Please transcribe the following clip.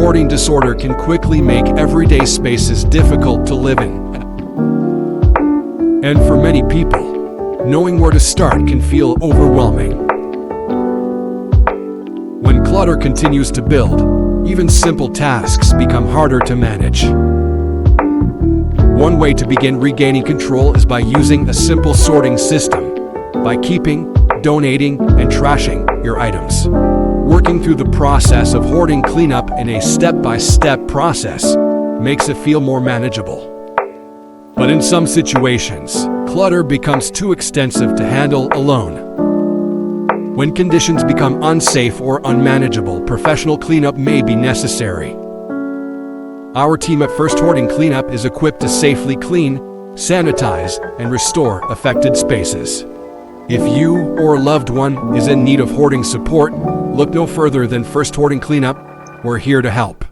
hoarding disorder can quickly make everyday spaces difficult to live in. And for many people, knowing where to start can feel overwhelming. When clutter continues to build, even simple tasks become harder to manage. One way to begin regaining control is by using a simple sorting system, by keeping, donating, and trashing your items. Working through the process of hoarding cleanup in a step-by-step process makes it feel more manageable. But in some situations, clutter becomes too extensive to handle alone. When conditions become unsafe or unmanageable, professional cleanup may be necessary. Our team at First Hoarding Cleanup is equipped to safely clean, sanitize, and restore affected spaces. If you or a loved one is in need of hoarding support, look no further than First Hoarding Cleanup. We're here to help.